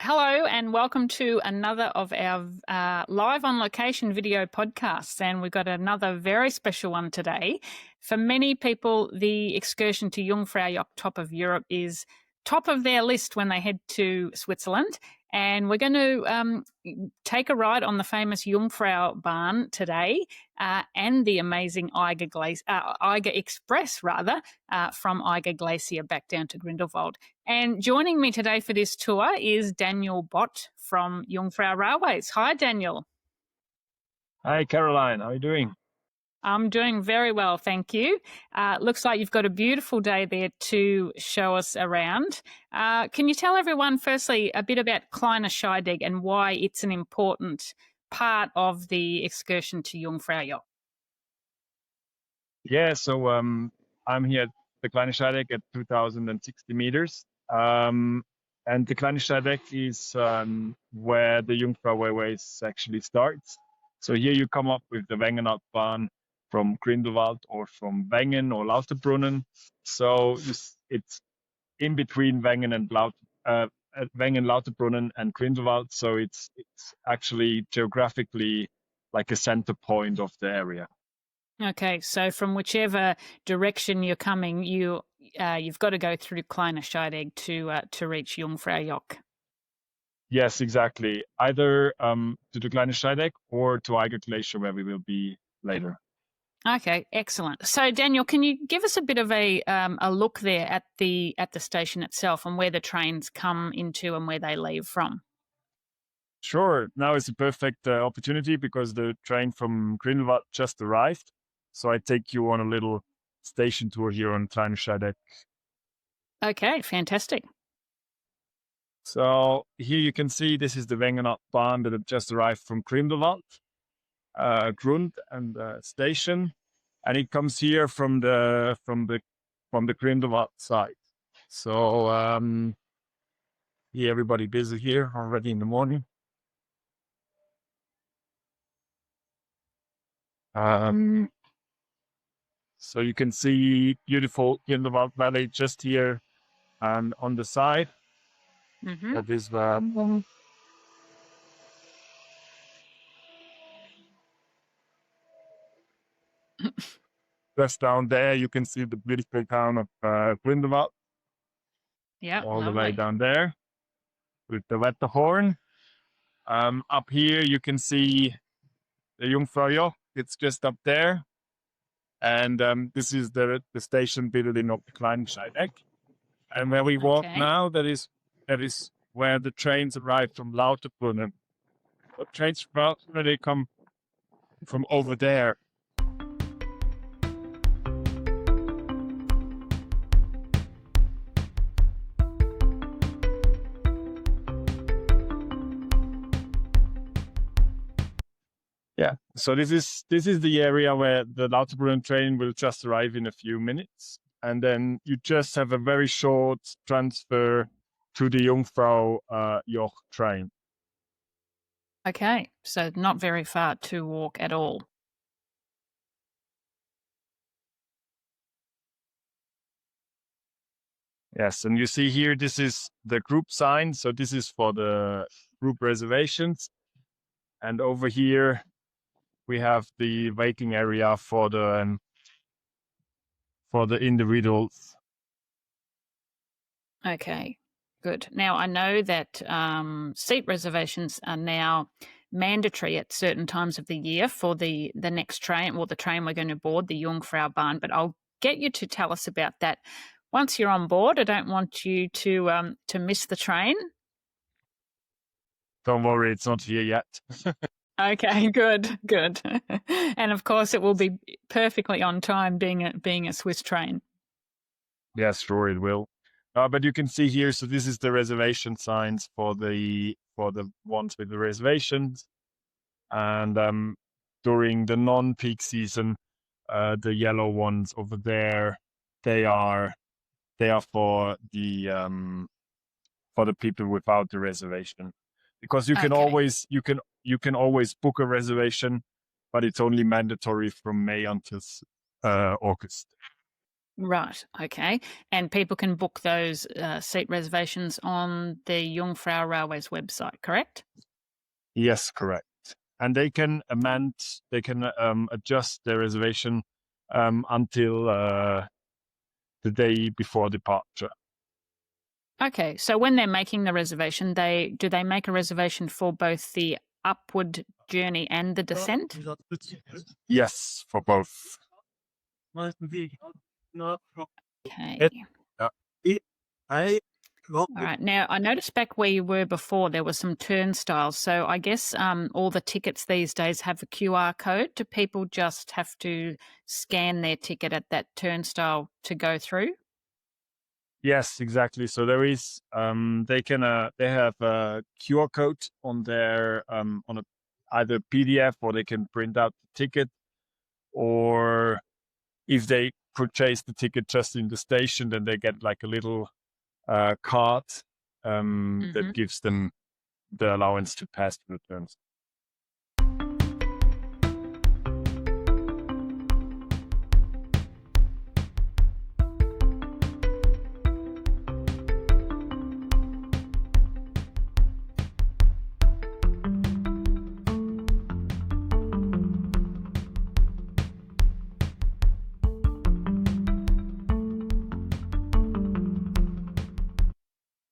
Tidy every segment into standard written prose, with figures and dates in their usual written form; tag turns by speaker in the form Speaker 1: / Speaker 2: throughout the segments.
Speaker 1: Hello and welcome to another of our live on location video podcasts, and we've got another very special one today. For many people, the excursion to Jungfraujoch Top of Europe is top of their list when they head to Switzerland, and we're going to take a ride on the famous Jungfraubahn today and the amazing Eiger Express from Eigergletscher back down to Grindelwald. And joining me today for this tour is Daniel Bott from Jungfrau Railways. Hi, Daniel.
Speaker 2: Hi, Caroline. How are you doing?
Speaker 1: I'm doing very well, thank you. Looks like you've got a beautiful day there to show us around. Can you tell everyone, firstly, a bit about Kleine Scheidegg and why it's an important part of the excursion to Jungfraujoch?
Speaker 2: Yeah, so I'm here at the Kleine Scheidegg at 2,060 meters. And the Kleine Scheidegg is where the Jungfrau Railways actually starts. So here you come up with the Wengenalpbahn from Grindelwald or from Wengen or Lauterbrunnen. So it's in between Wengen, Lauterbrunnen and Grindelwald. So it's actually geographically like a center point of the area.
Speaker 1: Okay, so from whichever direction you're coming, you've got to go through Kleine Scheidegg to reach Jungfraujoch.
Speaker 2: Yes, exactly. Either to the Kleine Scheidegg or to Eigergletscher, where we will be later.
Speaker 1: Okay, excellent. So, Daniel, can you give us a bit of a look there at the station itself and where the trains come into and where they leave from?
Speaker 2: Sure. Now is a perfect opportunity because the train from Grindelwald just arrived. So I take you on a little station tour here on Kleine Scheidegg.
Speaker 1: Okay, fantastic.
Speaker 2: So here you can see this is the Wengenalpbahn that just arrived from Grindelwald, Grund and station, and it comes here from the Grindelwald side. So yeah, everybody busy here already in the morning. So you can see beautiful Grindelwald Valley just here and on the side.
Speaker 1: Mm-hmm.
Speaker 2: That is just down there. You can see the beautiful town of Grindelwald.
Speaker 1: Yeah,
Speaker 2: all
Speaker 1: lovely.
Speaker 2: the way down there with the Wetterhorn. Up here you can see the Jungfraujoch. It's just up there. And this is the station building of the Kleine Scheidegg. And where we walk now, that is where the trains arrive from Lauterbrunnen. The trains from Lauterbrunnen, they come from over there. Yeah, so this is the area where the Lauterbrunnen train will just arrive in a few minutes. And then you just have a very short transfer to the Jungfraujoch train.
Speaker 1: Okay, so not very far to walk at all.
Speaker 2: Yes, and you see here, this is the group sign. So this is for the group reservations. And over here, we have the waiting area for the individuals.
Speaker 1: Okay, good. Now, I know that seat reservations are now mandatory at certain times of the year for the next train, or the train we're going to board, the Jungfraubahn, but I'll get you to tell us about that once you're on board. I don't want you to miss the train.
Speaker 2: Don't worry, it's not here yet.
Speaker 1: Okay, good. And of course, it will be perfectly on time, being a Swiss train.
Speaker 2: Yes, sure, it will. But you can see here, so this is the reservation signs for the ones with the reservations. And during the non-peak season, the yellow ones over there, they are for the people without the reservation. Because you can always book a reservation, but it's only mandatory from May until August.
Speaker 1: Right. Okay. And people can book those seat reservations on the Jungfrau Railway's website, correct?
Speaker 2: Yes, correct. And they can adjust their reservation until the day before departure.
Speaker 1: Okay. So when they're making the reservation, do they make a reservation for both the upward journey and the descent?
Speaker 2: Yes, for both.
Speaker 1: Okay.
Speaker 2: Yeah.
Speaker 1: All right. Now, I noticed back where you were before, there were some turnstiles. So I guess all the tickets these days have a QR code. Do people just have to scan their ticket at that turnstile to go through?
Speaker 2: Yes, exactly. So there is they have a QR code on their on a either PDF, or they can print out the ticket, or if they purchase the ticket just in the station, then they get like a little card that gives them the allowance to pass through the turns.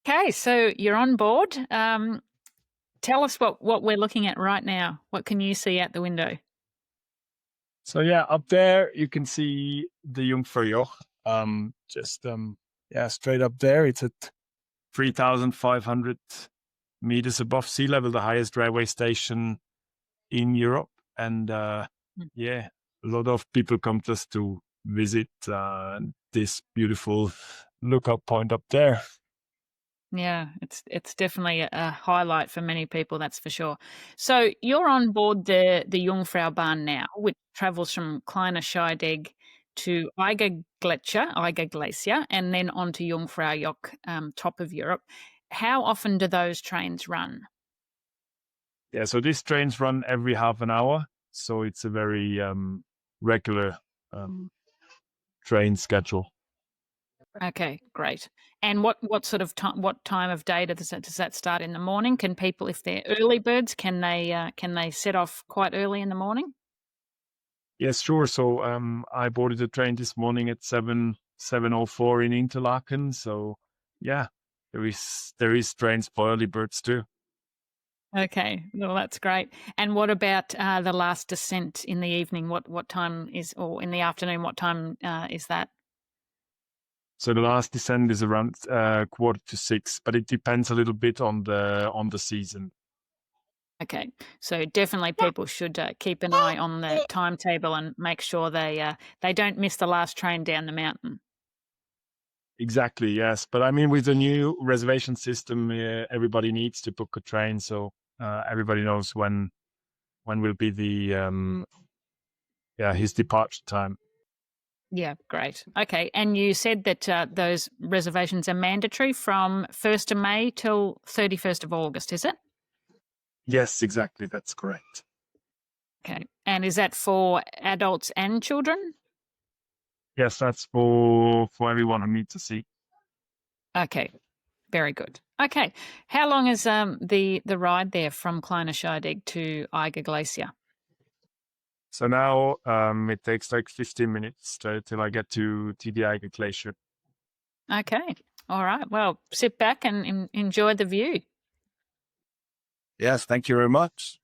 Speaker 1: Okay, so you're on board. Tell us what we're looking at right now. What can you see out the window?
Speaker 2: So yeah, up there you can see the Jungfraujoch. Straight up there. It's at 3,500 meters above sea level, the highest railway station in Europe. And a lot of people come just to visit this beautiful lookout point up there.
Speaker 1: Yeah, it's definitely a highlight for many people, that's for sure. So you're on board the Jungfraubahn now, which travels from Kleine Scheidegg to Eigergletscher, and then on to Jungfraujoch, Top of Europe. How often do those trains run?
Speaker 2: Yeah, so these trains run every half an hour. So it's a very regular train schedule.
Speaker 1: Okay, great. And what sort of time? What time of day does that start in the morning? Can people, if they're early birds, can they set off quite early in the morning?
Speaker 2: Yes, sure. So I boarded the train this morning at 7:04 in Interlaken. So yeah, there is trains for early birds too.
Speaker 1: Okay, well that's great. And what about the last descent in the evening? What time is, or in the afternoon? What time is that?
Speaker 2: So the last descent is around 5:45, but it depends a little bit on the season.
Speaker 1: Okay, so definitely people should keep an eye on the timetable and make sure they don't miss the last train down the mountain.
Speaker 2: Exactly, yes. But I mean, with the new reservation system, everybody needs to book a train, so everybody knows when will be the his departure time.
Speaker 1: Yeah, great. Okay, and you said that those reservations are mandatory from 1st of May till 31st of August, is it?
Speaker 2: Yes, exactly. That's correct.
Speaker 1: Okay, and is that for adults and children?
Speaker 2: Yes, that's for everyone who needs a seat.
Speaker 1: Okay, very good. Okay, how long is the ride there from Kleine Scheidegg to Eigergletscher?
Speaker 2: So now it takes like 15 minutes till I get to the Eigergletscher.
Speaker 1: Okay, all right. Well, sit back and enjoy the view.
Speaker 2: Yes, thank you very much.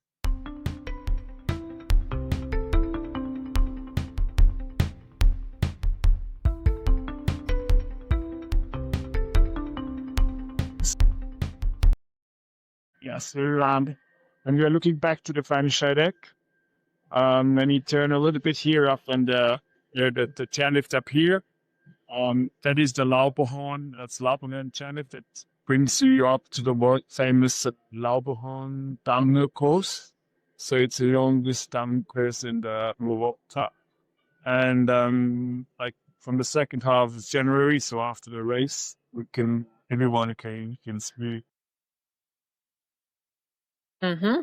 Speaker 2: Yes, and we are looking back to the Kleine Scheidegg. Then you turn a little bit here up, and the chairlift up here. That is the Lauberhorn. That's Lauberhorn chairlift that brings you up to the world famous Lauberhorn downhill course. So it's the longest downhill course in the world. And like from the second half of January, so after the race, everyone can speak.
Speaker 1: Mm-hmm.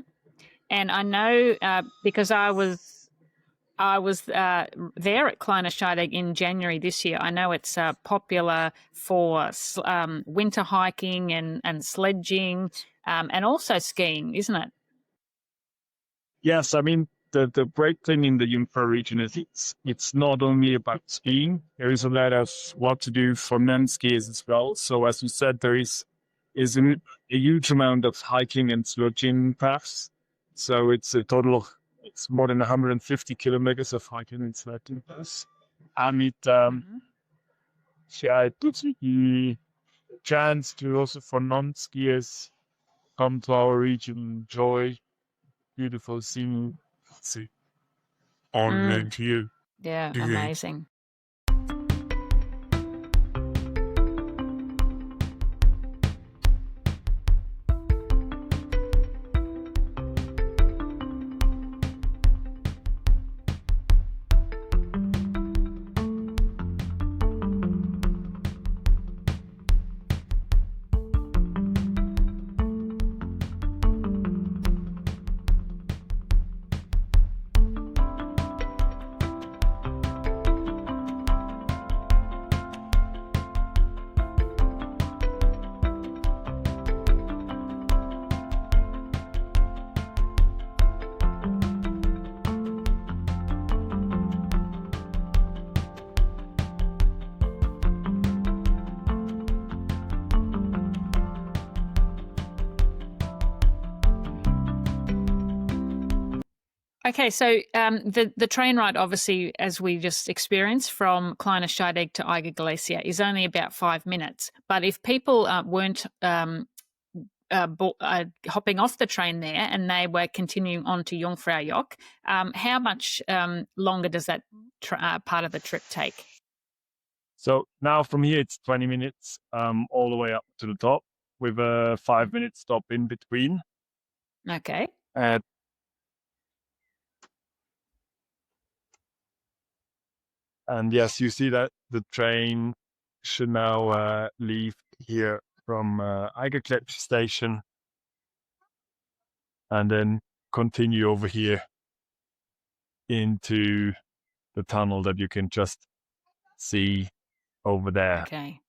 Speaker 1: And I know because I was I was there at Kleine Scheidegg in January this year. I know it's popular for winter hiking and sledging and also skiing, isn't it?
Speaker 2: Yes, I mean, the great thing in the Jungfrau region is it's not only about skiing. There is a lot of what to do for non-skiers as well. So as you said, there is a huge amount of hiking and sledging paths. So it's a total of it's more than 150 kilometers of hiking and sledging paths. And it gives you a chance to also for non-skiers come to our region, enjoy beautiful scenery. On to you.
Speaker 1: Yeah, amazing. Okay, so the train ride, obviously, as we just experienced from Kleine Scheidegg to Eigergletscher, is only about 5 minutes. But if people weren't hopping off the train there and they were continuing on to Jungfraujoch, how much longer does that part of the trip take?
Speaker 2: So now from here it's 20 minutes all the way up to the top with a 5-minute stop in between.
Speaker 1: Okay.
Speaker 2: And yes, you see that the train should now leave here from Eigergletscher station and then continue over here into the tunnel that you can just see over there.
Speaker 1: Okay,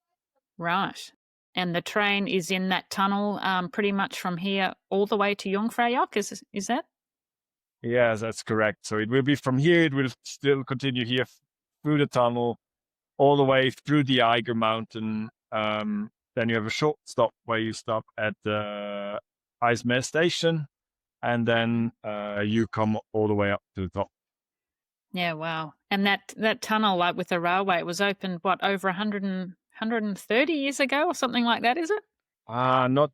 Speaker 1: right. And the train is in that tunnel pretty much from here all the way to Jungfraujoch, is that?
Speaker 2: Yes, that's correct. So it will be from here, it will still continue here through the tunnel, all the way through the Eiger mountain. Then you have a short stop where you stop at the Eismeer station, and then you come all the way up to the top.
Speaker 1: Yeah, wow. And that tunnel, like with the railway, it was opened, what, over 130 years ago or something like that, is it?
Speaker 2: Not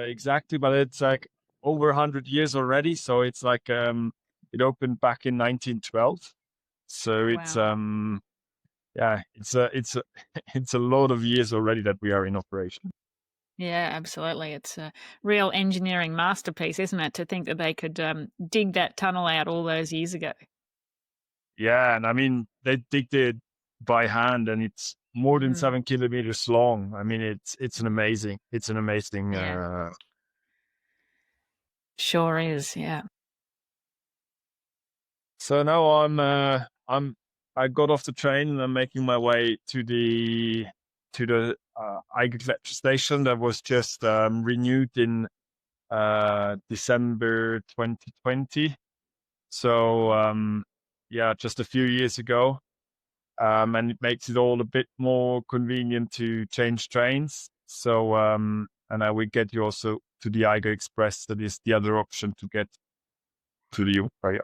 Speaker 2: exactly, but it's like over 100 years already. So it's like it opened back in 1912. So it's
Speaker 1: Wow.
Speaker 2: it's a lot of years already that we are in operation.
Speaker 1: Yeah, absolutely. It's a real engineering masterpiece, isn't it, to think that they could dig that tunnel out all those years ago?
Speaker 2: Yeah, and I mean they digged it by hand, and it's more than 7 kilometers long. I mean it's an amazing
Speaker 1: Yeah. Sure is, yeah.
Speaker 2: So now I got off the train and I'm making my way to the Eigergletscher station that was just renewed in December 2020. So just a few years ago, and it makes it all a bit more convenient to change trains. So and I will get you also to the Eiger Express. That is the other option to get to the Jungfrau.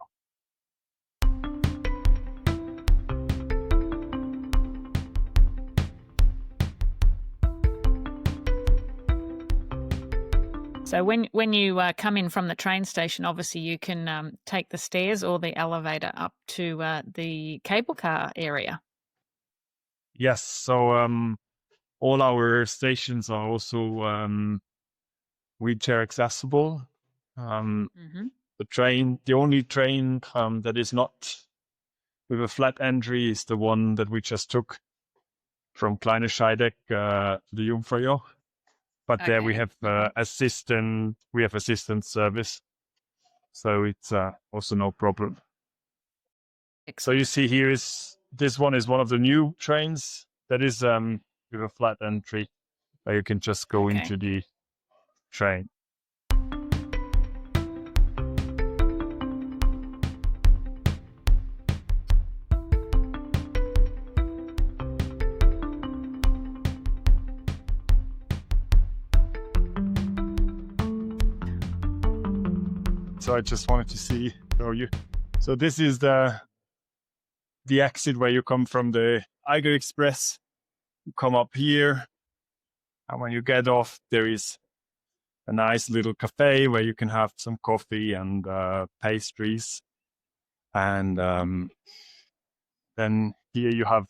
Speaker 1: So when you come in from the train station, obviously you can take the stairs or the elevator up to the cable car area.
Speaker 2: Yes, so all our stations are also wheelchair accessible. The only train that is not with a flat entry is the one that we just took from Kleine Scheidegg to the Jungfraujoch. But there we have assistance service, so it's also no problem. So you
Speaker 1: Excellent.
Speaker 2: see here is this one is one of the new trains that is with a flat entry where you can just go
Speaker 1: Okay.
Speaker 2: into the train. So I just wanted to show you. So this is the exit where you come from the Eiger Express. You come up here, and when you get off, there is a nice little cafe where you can have some coffee and pastries. And then here you have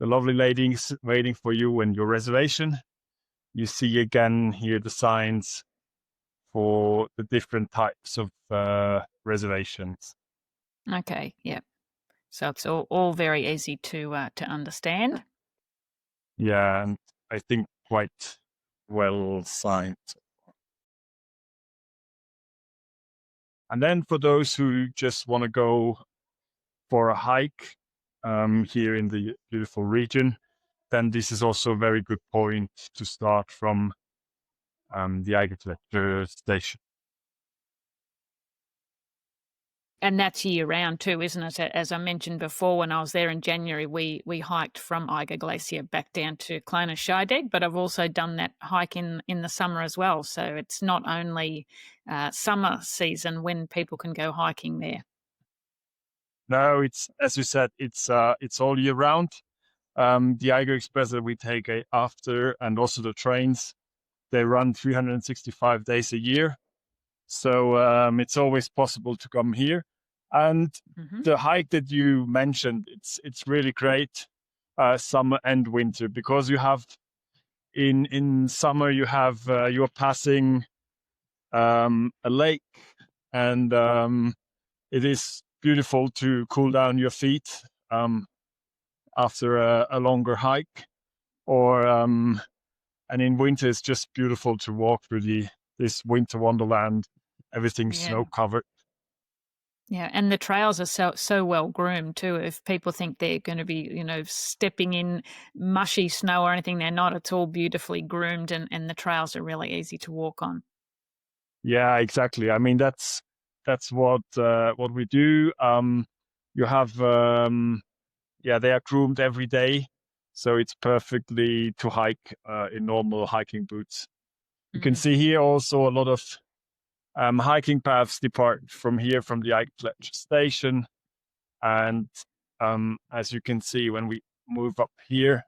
Speaker 2: the lovely ladies waiting for you and your reservation. You see again here the signs for the different types of reservations.
Speaker 1: Okay. Yeah. So it's all very easy to understand.
Speaker 2: Yeah, and I think quite well signed. And then for those who just want to go for a hike here in the beautiful region, then this is also a very good point to start from the Eigergletscher station.
Speaker 1: And that's year round too, isn't it? As I mentioned before, when I was there in January, we hiked from Eiger Glacier back down to Kleine Scheidegg, but I've also done that hike in the summer as well. So it's not only summer season when people can go hiking there.
Speaker 2: No, it's, as you said, it's all year round. The Eiger Express that we take after, and also the trains, they run 365 days a year. So it's always possible to come here. And the hike that you mentioned, it's really great, summer and winter, because you have in summer you're passing a lake, and it is beautiful to cool down your feet after a longer hike, or and in winter it's just beautiful to walk through this winter wonderland. Everything's snow covered.
Speaker 1: Yeah, and the trails are so well groomed too. If people think they're going to be, stepping in mushy snow or anything, they're not. It's all beautifully groomed, and the trails are really easy to walk on.
Speaker 2: Yeah, exactly. I mean, that's what we do. You have they are groomed every day, so it's perfectly to hike in normal hiking boots. You can see here also a lot of hiking paths depart from here, from the Eigergletscher station. And as you can see, when we move up here,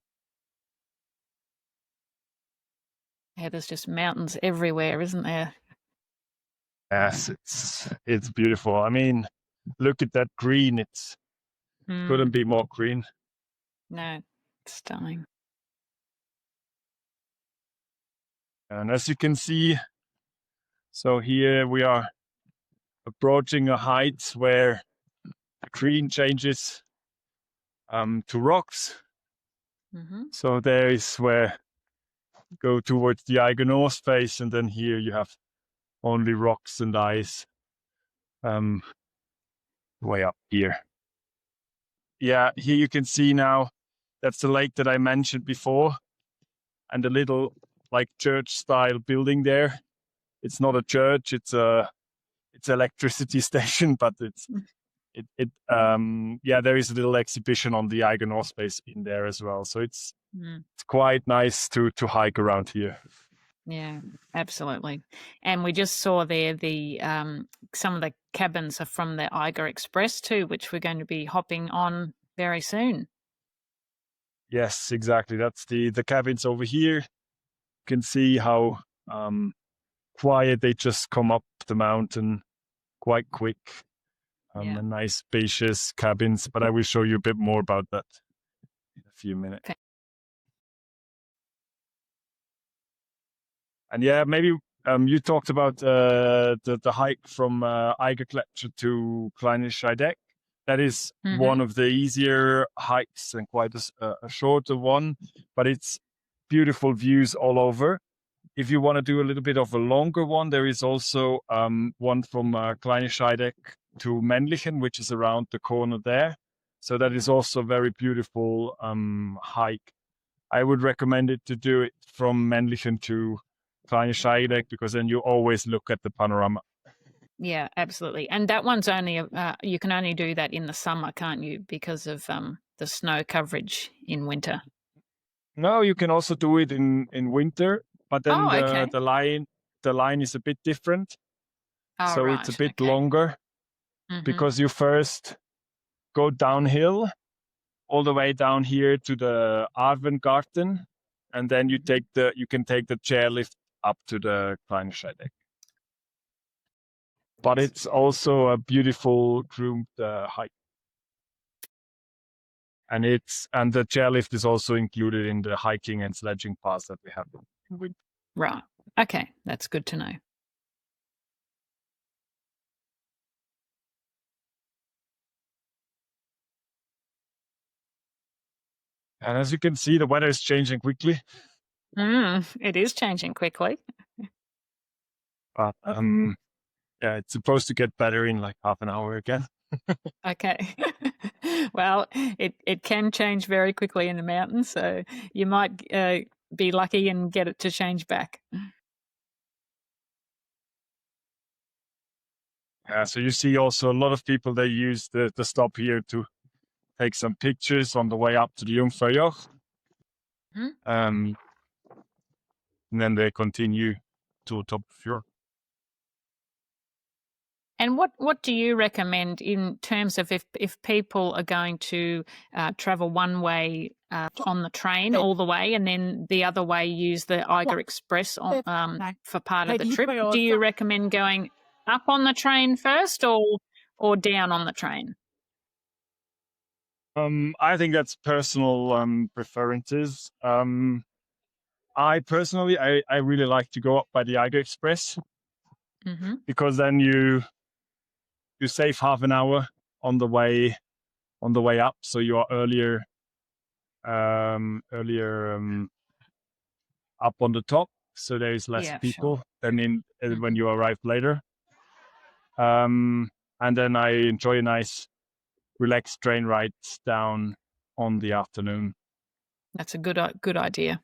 Speaker 1: yeah, there's just mountains everywhere, isn't there?
Speaker 2: yes, it's beautiful. I mean, look at that green. It's couldn't be more green.
Speaker 1: No, it's stunning.
Speaker 2: And as you can see, so here we are approaching a height where the green changes to rocks. So there is where you go towards the Eiger North face, and then here you have only rocks and ice way up here. Yeah, here you can see now, that's the lake that I mentioned before, and the little like church style building there. It's not a church, it's electricity station, but there is a little exhibition on the Eiger North Space in there as well. So it's quite nice to hike around here.
Speaker 1: Yeah, absolutely. And we just saw there the some of the cabins are from the Eiger Express too, which we're going to be hopping on very soon.
Speaker 2: Yes, exactly. That's the cabins over here. You can see how quiet they just come up the mountain quite quick. And nice spacious cabins, but I will show you a bit more about that in a few minutes.
Speaker 1: Okay.
Speaker 2: And yeah, maybe you talked about the hike from Eigergletscher to Kleine Scheidegg. That is one of the easier hikes and quite a shorter one, but it's beautiful views all over. If you want to do a little bit of a longer one, there is also one from Kleine Scheidegg to Männlichen, which is around the corner there. So that is also a very beautiful hike. I would recommend it to do it from Männlichen to Kleine Scheidegg, because then you always look at the panorama.
Speaker 1: Yeah, absolutely. And that one's only you can only do that in the summer, can't you? Because of the snow coverage in winter.
Speaker 2: No, you can also do it in winter, but then
Speaker 1: okay.
Speaker 2: the line is a bit different.
Speaker 1: Oh,
Speaker 2: So
Speaker 1: right.
Speaker 2: it's a bit
Speaker 1: Okay.
Speaker 2: longer because you first go downhill all the way down here to the Arvengarten, and then you can take the chairlift up to the Kleine Scheidegg. But
Speaker 1: Yes.
Speaker 2: it's also a beautiful groomed hike. And the chairlift is also included in the hiking and sledging pass that we have.
Speaker 1: Right. Okay, that's good to know.
Speaker 2: And as you can see, the weather is changing quickly.
Speaker 1: It is changing quickly.
Speaker 2: But yeah, it's supposed to get better in like half an hour again.
Speaker 1: Okay. Well, it can change very quickly in the mountains, so you might be lucky and get it to change back.
Speaker 2: Yeah, so you see also a lot of people, they use the stop here to take some pictures on the way up to the Jungfraujoch. And then they continue to Top of Europe.
Speaker 1: And what do you recommend in terms of if people are going to travel one way on the train all the way, and then the other way use the Eiger Express for part of the trip? Do you recommend going up on the train first or down on the train?
Speaker 2: I think that's personal preferences. I personally, I really like to go up by the Eiger Express because then you save half an hour on the way up, so you are earlier up on the top, so there is less people than when you arrive later. And then I enjoy a nice relaxed train ride down on the afternoon.
Speaker 1: That's a good idea.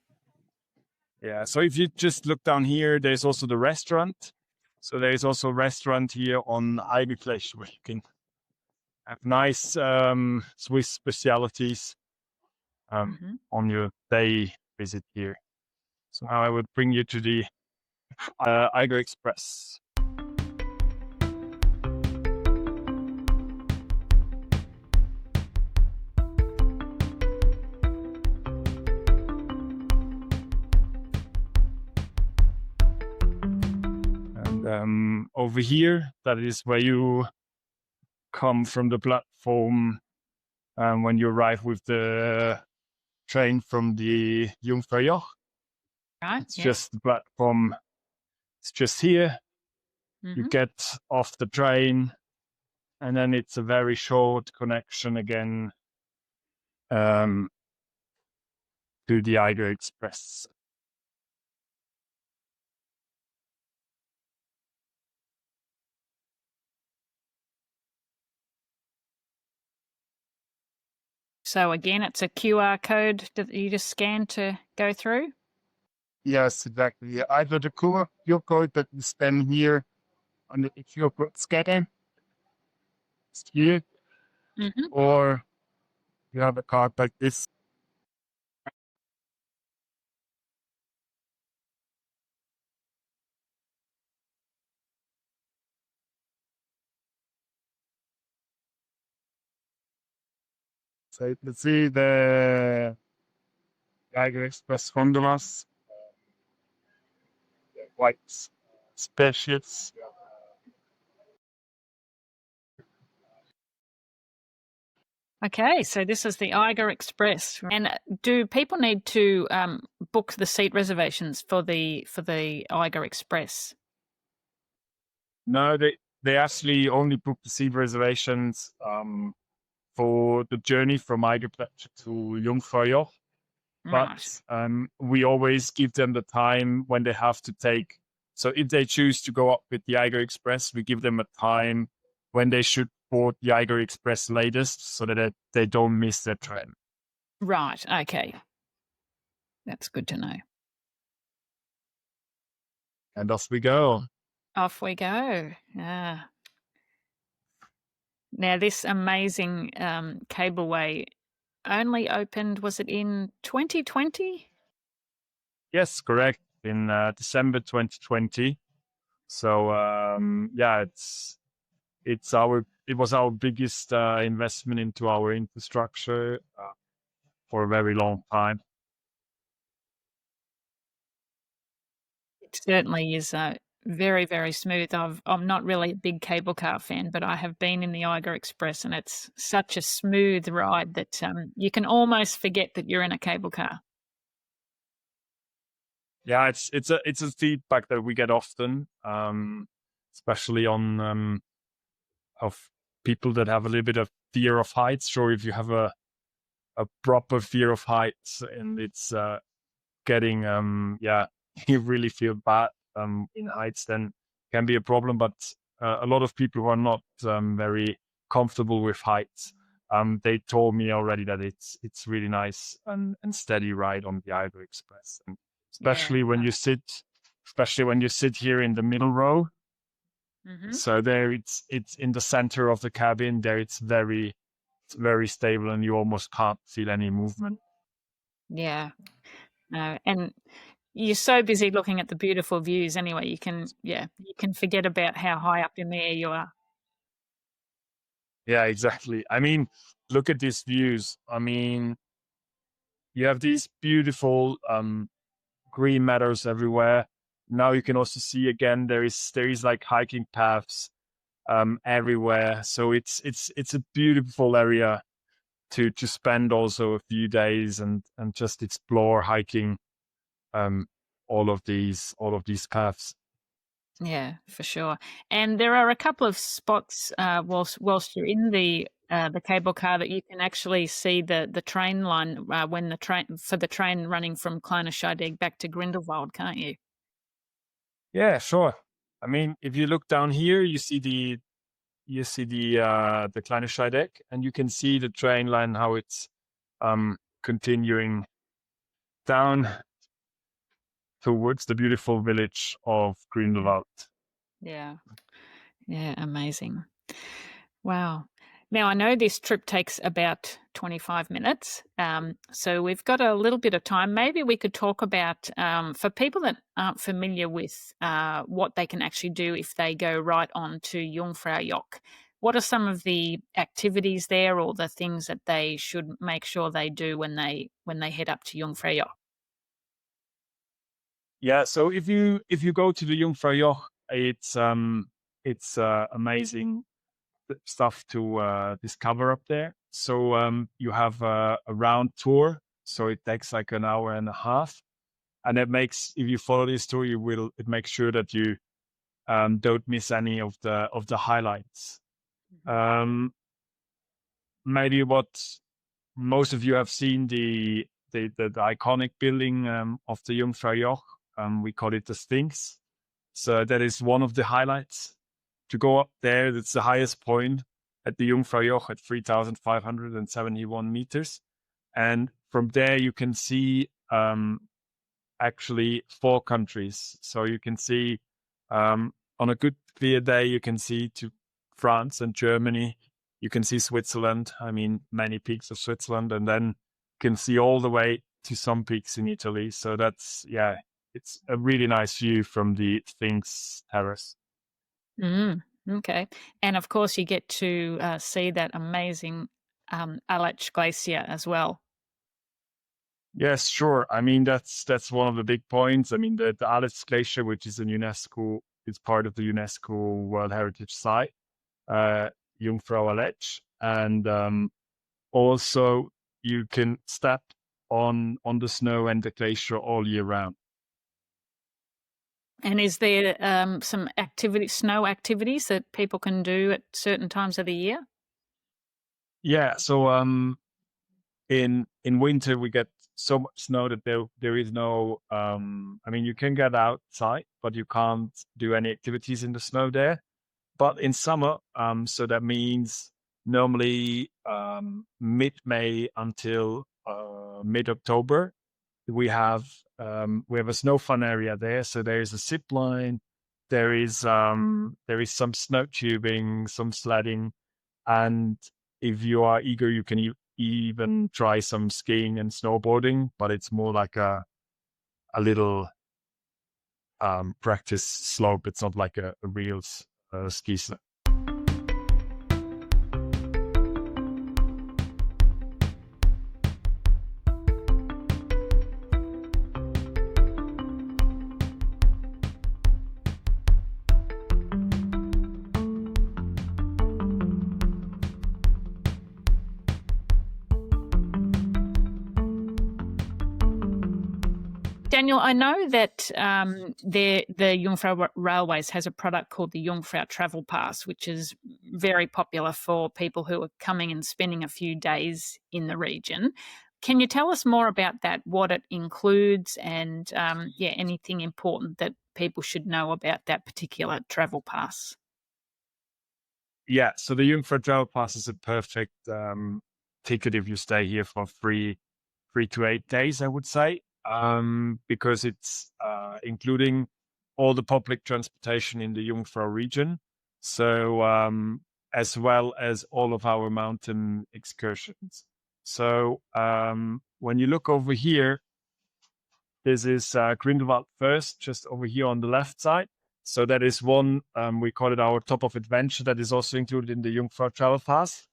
Speaker 2: Yeah, so if you just look down here, there's also the restaurant. So there's also a restaurant here on Eigergletscher where you can have nice Swiss specialities on your day visit here. So now I would bring you to the Eiger Express. And over here, that is where you come from the platform when you arrive with the train from the Jungfraujoch.
Speaker 1: Right.
Speaker 2: It's just the platform. It's just here. You get off the train, and then it's a very short connection again to the Eiger Express.
Speaker 1: So again, it's a QR code that you just scan to go through?
Speaker 2: Yes, exactly. Either the QR code that you scan here on the QR code scanner, it's here, or you have a card like this. So you can see the Eiger Express gondolas, white spacious.
Speaker 1: Okay, so this is the Eiger Express. And do people need to book the seat reservations for the Eiger Express?
Speaker 2: No, they actually only book the seat reservations for the journey from Eigergletscher to Jungfraujoch. But we always give them the time when they have to take. So if they choose to go up with the Eiger Express, we give them a time when they should board the Eiger Express latest so that they don't miss their train.
Speaker 1: Right. Okay. That's good to know.
Speaker 2: And off we go.
Speaker 1: Off we go. Ah. Now, this amazing cableway only opened, was it in 2020?
Speaker 2: Yes, correct. In December 2020. So yeah, it was our biggest investment into our infrastructure for a very long time.
Speaker 1: It certainly is very, very smooth. I'm not really a big cable car fan, but I have been in the Eiger Express, and it's such a smooth ride that you can almost forget that you're in a cable car.
Speaker 2: Yeah, it's a feedback that we get often, especially on of people that have a little bit of fear of heights. Sure, if you have a proper fear of heights and it's getting yeah, you really feel bad in heights, then can be a problem. But a lot of people who are not very comfortable with heights, they told me already that it's really nice and steady ride on the Eiger Express, and especially when you sit here in the middle row.
Speaker 1: Mm-hmm.
Speaker 2: So there it's in the center of the cabin. There it's very stable, and you almost can't feel any movement.
Speaker 1: Yeah. No, and you're so busy looking at the beautiful views anyway, you can forget about how high up in the air you are.
Speaker 2: Yeah, exactly. I mean, look at these views. I mean, you have these beautiful green meadows everywhere. Now you can also see again there is like hiking paths everywhere. So it's a beautiful area to spend also a few days and just explore hiking all of these paths.
Speaker 1: Yeah, for sure. And there are a couple of spots whilst you're in the cable car that you can actually see the train line when the train running from Kleine Scheidegg back to Grindelwald, can't you?
Speaker 2: Yeah, sure. I mean, if you look down here, you see the Kleine Scheidegg, and you can see the train line how it's continuing down towards the beautiful village of Grindelwald.
Speaker 1: Yeah. Yeah, amazing. Wow. Now, I know this trip takes about 25 minutes, so we've got a little bit of time. Maybe we could talk about, for people that aren't familiar with what they can actually do if they go right on to Jungfraujoch. What are some of the activities there, or the things that they should make sure they do when they head up to Jungfraujoch?
Speaker 2: Yeah, so if you go to the Jungfraujoch, it's amazing stuff to discover up there. So you have a round tour, so it takes like an hour and a half, and it makes, if you follow this tour, it makes sure that you don't miss any of the highlights. Maybe what most of you have seen, the iconic building of the Jungfraujoch. We call it the Sphinx. So that is one of the highlights. To go up there, that's the highest point at the Jungfraujoch at 3,571 meters. And from there, you can see actually 4 countries. So you can see on a good clear day, you can see to France and Germany. You can see Switzerland. I mean, many peaks of Switzerland, and then you can see all the way to some peaks in Italy. So that's, yeah, it's a really nice view from the Sphinx Terrace.
Speaker 1: Okay. And of course, you get to see that amazing Eiger Glacier as well.
Speaker 2: Yes, sure. I mean, that's one of the big points. I mean, the Eiger Glacier, which is it's part of the UNESCO World Heritage Site, Jungfrau Railway, and also you can step on the snow and the glacier all year round.
Speaker 1: And is there some snow activities that people can do at certain times of the year?
Speaker 2: Yeah, so in winter we get so much snow that there is no I mean, you can get outside, but you can't do any activities in the snow there. but in summer, so that means normally mid-May until mid-October, we have a snow fun area there. So there is a zip line, there is some snow tubing, some sledding, and if you are eager, you can even try some skiing and snowboarding. But it's more like a little practice slope. It's not like a real ski slope.
Speaker 1: Daniel, I know that the Jungfrau Railways has a product called the Jungfrau Travel Pass, which is very popular for people who are coming and spending a few days in the region. Can you tell us more about that, what it includes, and anything important that people should know about that particular travel pass?
Speaker 2: Yeah, so the Jungfrau Travel Pass is a perfect ticket if you stay here for 3 to 8 days, I would say. Because it's including all the public transportation in the Jungfrau region. So as well as all of our mountain excursions. So when you look over here, this is Grindelwald first, just over here on the left side. So that is one, we call it our Top of Adventure, that is also included in the Jungfrau Travel Pass.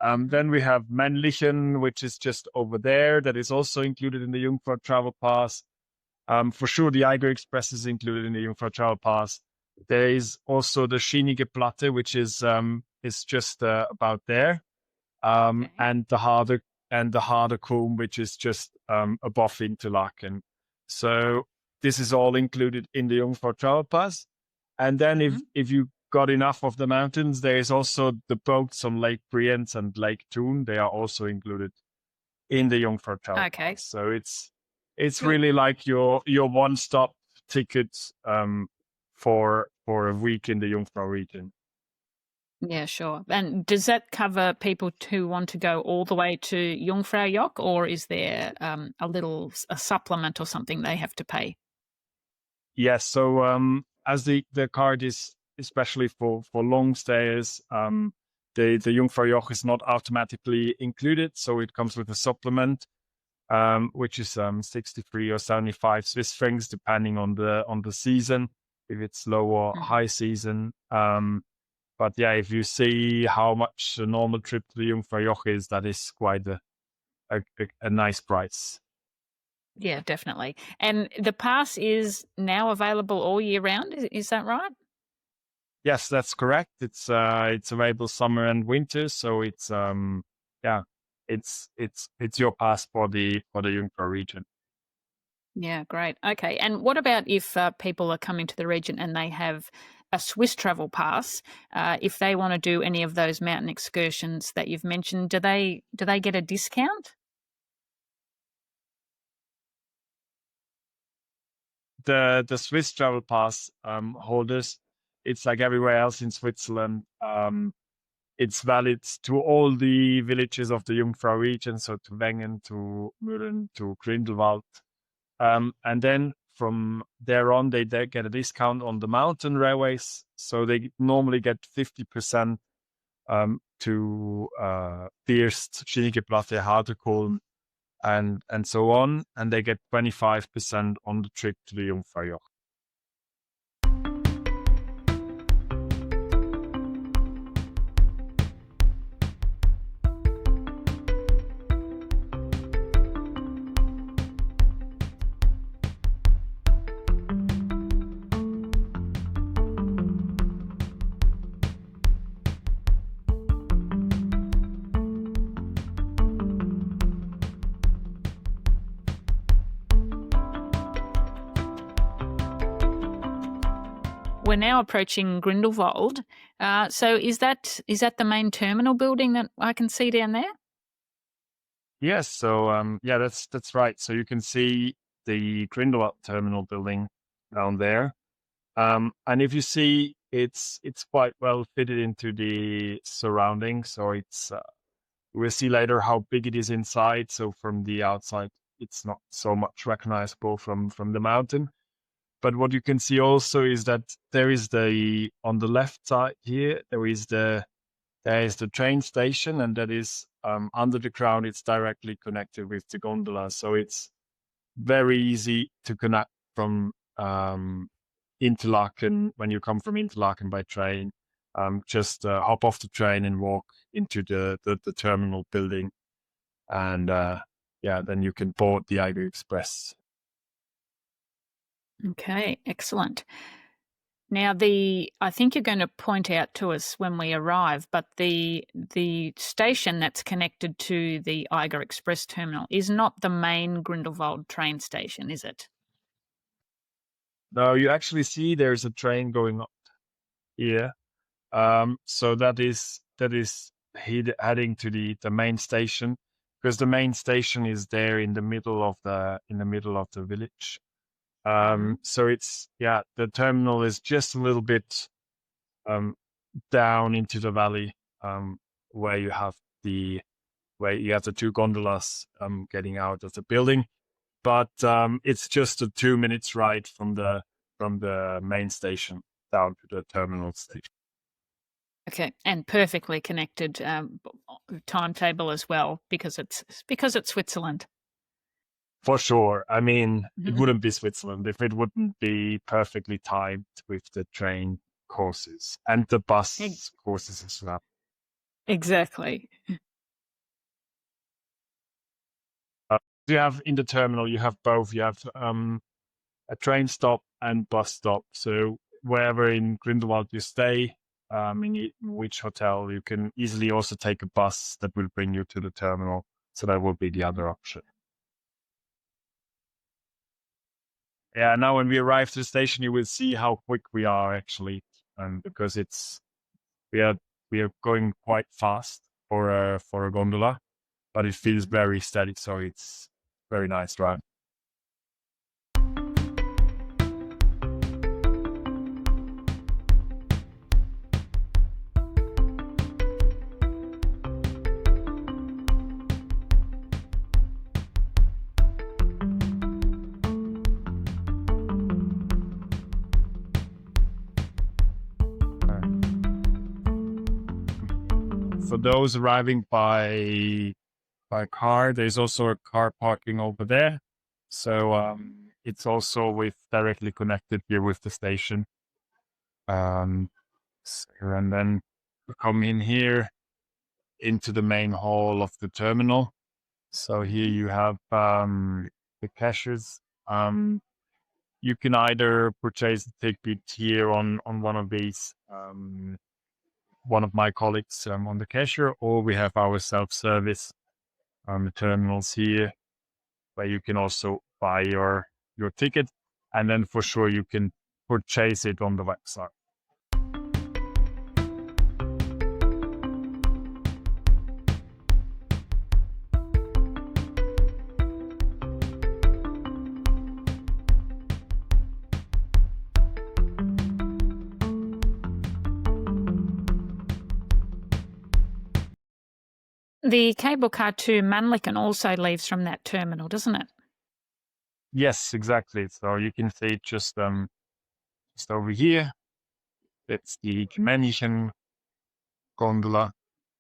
Speaker 2: Then we have Männlichen, which is just over there. That is also included in the Jungfrau Travel Pass. For sure, the Eiger Express is included in the Jungfrau Travel Pass. There is also the Schienige Platte, which is just about there, and the harder Kulm, which is just above Interlaken. So this is all included in the Jungfrau Travel Pass. And then if you got enough of the mountains, there is also the boats on Lake Brienz and Lake Thun. They are also included in the Jungfrau Travel Pass. So it's really like your one-stop ticket for a week in the Jungfrau region.
Speaker 1: Yeah, sure. And does that cover people who want to go all the way to Jungfraujoch, or is there a supplement or something they have to pay?
Speaker 2: Yes. So as the card is especially for long stayers, the Jungfraujoch is not automatically included, so it comes with a supplement, which is 63 or 75 Swiss francs, depending on the season, if it's low or high season. But yeah, if you see how much a normal trip to the Jungfraujoch is, that is quite a nice price.
Speaker 1: Yeah, definitely. And the pass is now available all year round. Is that right?
Speaker 2: Yes, that's correct. It's available summer and winter, so it's it's your pass for the Jungfrau region.
Speaker 1: Yeah, great. Okay, and what about if people are coming to the region and they have a Swiss travel pass? If they want to do any of those mountain excursions that you've mentioned, do they get a discount?
Speaker 2: The Swiss travel pass holders, it's like everywhere else in Switzerland. It's valid to all the villages of the Jungfrau region, so to Wengen, to Mürren, to Grindelwald. And then from there on, they get a discount on the mountain railways. So they normally get 50% to First, Schienige Platte, Harderkulm, and so on. And they get 25% on the trip to the Jungfraujoch.
Speaker 1: We're now approaching Grindelwald. So is that the main terminal building that I can see down there?
Speaker 2: Yes. So that's right. So you can see the Grindelwald Terminal building down there. And if it's quite well fitted into the surroundings. So it's we'll see later how big it is inside. So from the outside, it's not so much recognizable from the mountain. But what you can see also is that there is on the left side here, there is the train station, and that is under the ground. It's directly connected with the gondola. So it's very easy to connect from Interlaken when you come from Interlaken by train. Just hop off the train and walk into the terminal building, and then you can board the Eiger Express.
Speaker 1: Okay, excellent. Now, I think you're going to point out to us when we arrive, but the station that's connected to the Eiger Express terminal is not the main Grindelwald train station, is it?
Speaker 2: No, you actually see there's a train going up here. So that is heading to the main station, because the main station is there in the middle of the village. So it's the terminal is just a little bit down into the valley, where you have the two gondolas getting out of the building, but it's just a 2 minutes ride from the main station down to the terminal station.
Speaker 1: Okay, and perfectly connected timetable as well, because it's Switzerland.
Speaker 2: For sure. I mean, it wouldn't be Switzerland if it wouldn't be perfectly timed with the train courses and the bus courses as well.
Speaker 1: Exactly.
Speaker 2: You have in the terminal, you have both. You have a train stop and bus stop. So wherever in Grindelwald you stay, in which hotel, you can easily also take a bus that will bring you to the terminal. So that will be the other option. Yeah, now when we arrive to the station, you will see how quick we are actually, because we are going quite fast for a gondola, but it feels very steady, so it's very nice drive. For those arriving by car, there's also a car parking over there. So it's also directly connected here with the station. And then we come in here into the main hall of the terminal. So here you have the cashiers. You can either purchase the ticket here on one of these. One of my colleagues on the cashier, or we have our self-service terminals here, where you can also buy your ticket, and then for sure you can purchase it on the website.
Speaker 1: The cable car to Mannlichen also leaves from that terminal, doesn't it?
Speaker 2: Yes, exactly. So you can see just over here. That's the Mannlichen gondola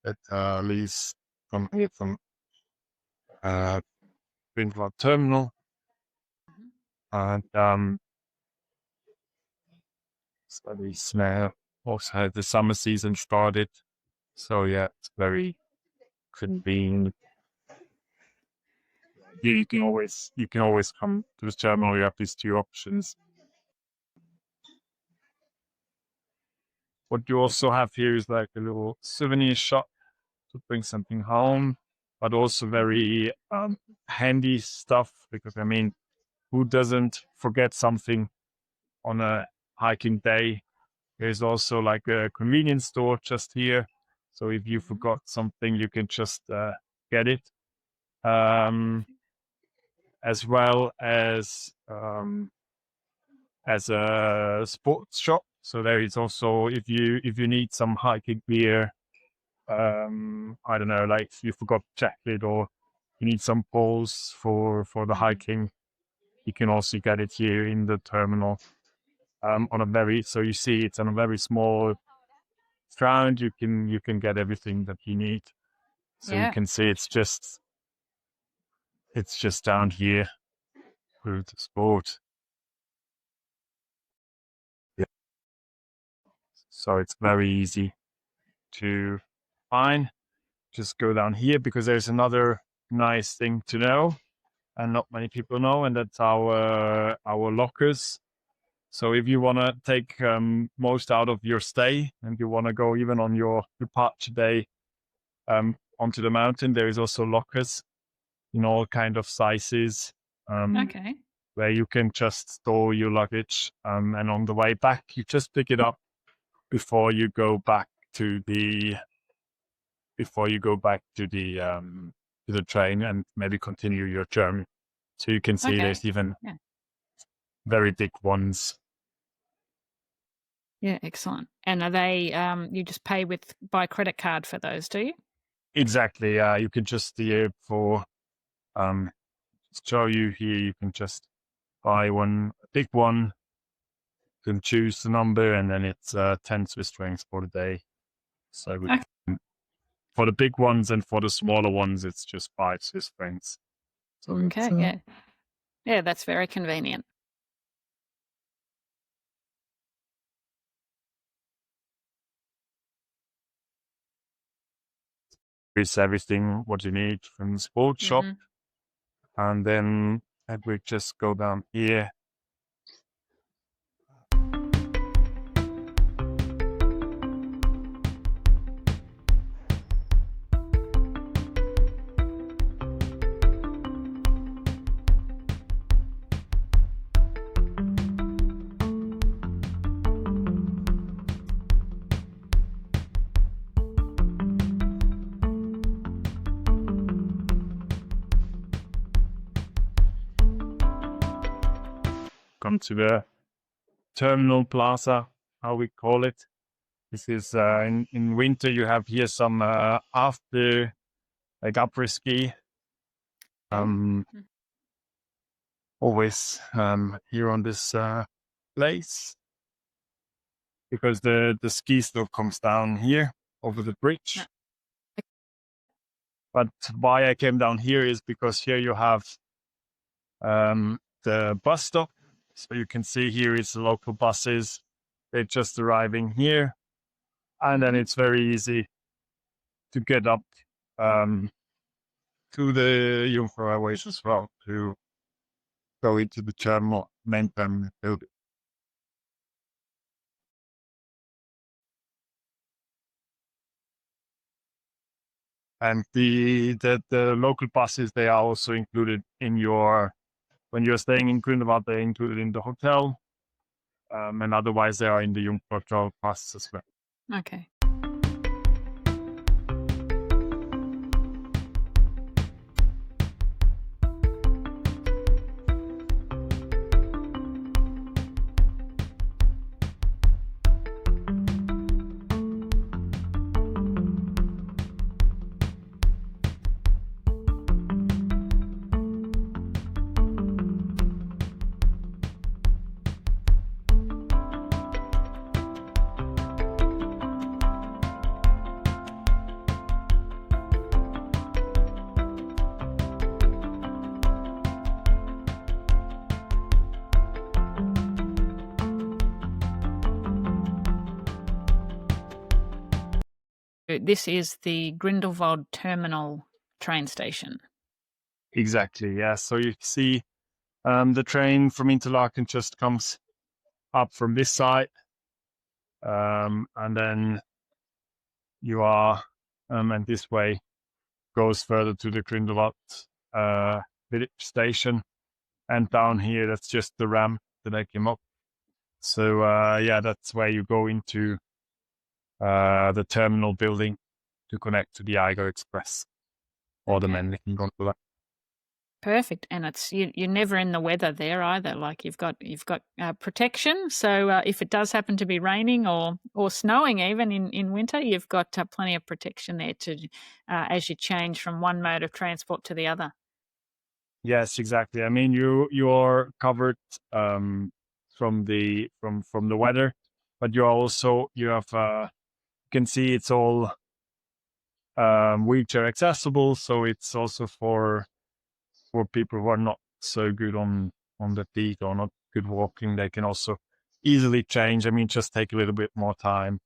Speaker 2: that leaves from Grindelwald Terminal, and so this also the summer season started. So yeah, it's very convenient. You can always come to the terminal. You have these two options. What you also have here is like a little souvenir shop to bring something home, but also very handy stuff, because I mean, who doesn't forget something on a hiking day? There's also like a convenience store just here. So if you forgot something, you can just get it. As well as a sports shop. So there is also, if you need some hiking gear, I don't know, like you forgot jacket or you need some poles for the hiking, you can also get it here in the terminal. So you see it's on a very small ground. You can get everything that you need. So you can see it's just down here with the sport. Yeah. So it's very easy to find. Just go down here because there's another nice thing to know and not many people know, and that's our lockers. So if you want to take most out of your stay and you want to go even on your departure day onto the mountain, there is also lockers in all kind of sizes where you can just store your luggage, and on the way back you just pick it up before you go back to the train and maybe continue your journey. So you can see there's even very big ones.
Speaker 1: Yeah, excellent. And are they, you just pay by credit card for those, do you?
Speaker 2: Exactly. You can just show you here, you can just buy a big one, you can choose the number, and then it's 10 Swiss francs for the day. So for the big ones and for the smaller ones, it's just 5 Swiss francs. So
Speaker 1: yeah, that's very convenient.
Speaker 2: Is everything what you need from the sports shop. And then we just go down here. Come to the terminal plaza, how we call it. This is in winter. You have here some après ski. Always here on this place, because the ski slope comes down here over the bridge. But why I came down here is because here you have the bus stop. So you can see here it's the local buses. They're just arriving here. And then it's very easy to get up to the Jungfrau Railway as well, to go into the main terminal building. And the local buses, they are also included in when you're staying in Grindelwald, they're included in the hotel. And otherwise they are in the Jungfraujoch bus as well.
Speaker 1: Okay. This is the Grindelwald Terminal train station.
Speaker 2: Exactly, yeah. So you see the train from Interlaken just comes up from this side. And then you are, and this way goes further to the Grindelwald village station. And down here, that's just the ramp that I came up. So that's where you go into the terminal building to connect to the Eiger Express or the Männlichen gondola.
Speaker 1: Perfect, and it's you're never in the weather there either. Like you've got protection, so if it does happen to be raining or snowing even in winter, you've got plenty of protection there to as you change from one mode of transport to the other.
Speaker 2: Yes, exactly. I mean, you're covered from the weather, but you have you can see it's all wheelchair accessible, so it's also for people who are not so good on the feet or not good walking. They can also easily change. I mean, just take a little bit more time,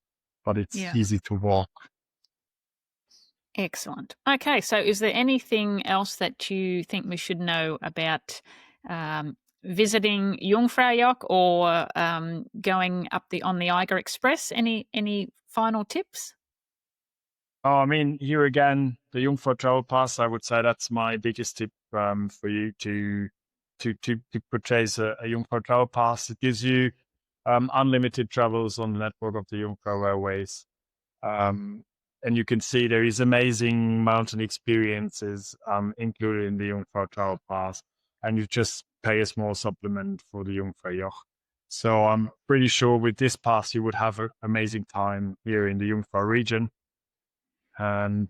Speaker 2: but it's easy to walk.
Speaker 1: Excellent. Okay, so is there anything else that you think we should know about visiting Jungfraujoch or going up on the Eiger Express? Any final tips?
Speaker 2: Oh, I mean, here again, the Jungfrau Travel Pass, I would say that's my biggest tip for you to purchase a Jungfrau Travel Pass. It gives you unlimited travels on the network of the Jungfrau Railways. And you can see there is amazing mountain experiences included in the Jungfrau Travel Pass. And you just pay a small supplement for the Jungfraujoch. So I'm pretty sure with this pass, you would have an amazing time here in the Jungfrau region. And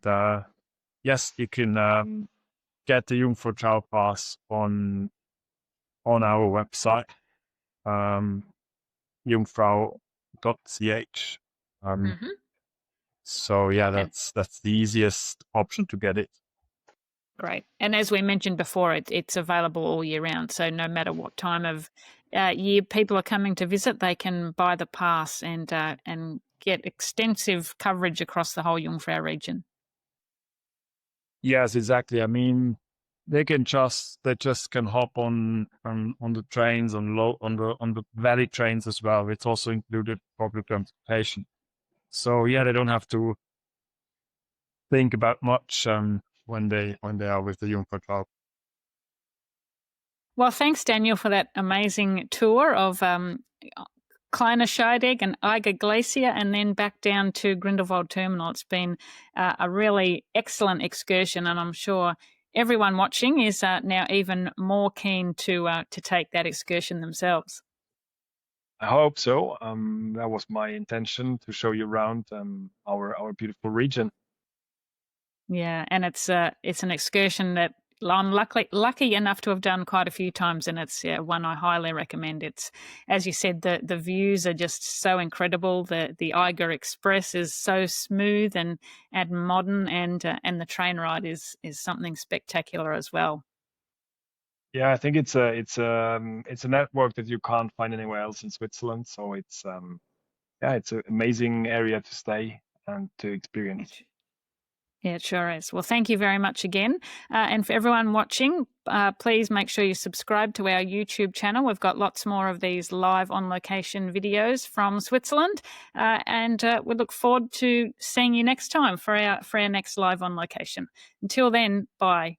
Speaker 2: yes, you can get the Jungfrau Travel Pass on our website, jungfrau.ch. So yeah, that's the easiest option to get it.
Speaker 1: Great. And as we mentioned before, it's available all year round. So no matter what time of year people are coming to visit, they can buy the pass and get extensive coverage across the whole Jungfrau region.
Speaker 2: Yes, exactly. I mean, they just can hop on the trains, on the valley trains as well. It's also included public transportation. So yeah, they don't have to think about much when they are with the Jungfrau Travel.
Speaker 1: Well, thanks, Daniel, for that amazing tour of Kleine Scheidegg and Eigergletscher, and then back down to Grindelwald Terminal. It's been a really excellent excursion, and I'm sure everyone watching is now even more keen to take that excursion themselves.
Speaker 2: I hope so. That was my intention, to show you around our beautiful region.
Speaker 1: Yeah, and it's an excursion that I'm lucky enough to have done quite a few times, and it's one I highly recommend. It's, as you said, the views are just so incredible. The Eiger Express is so smooth and modern, and the train ride is something spectacular as well.
Speaker 2: Yeah, I think it's a network that you can't find anywhere else in Switzerland. So it's it's an amazing area to stay and to experience.
Speaker 1: Yeah, it sure is. Well, thank you very much again. And for everyone watching, please make sure you subscribe to our YouTube channel. We've got lots more of these live on location videos from Switzerland. And we look forward to seeing you next time for our next live on location. Until then, bye.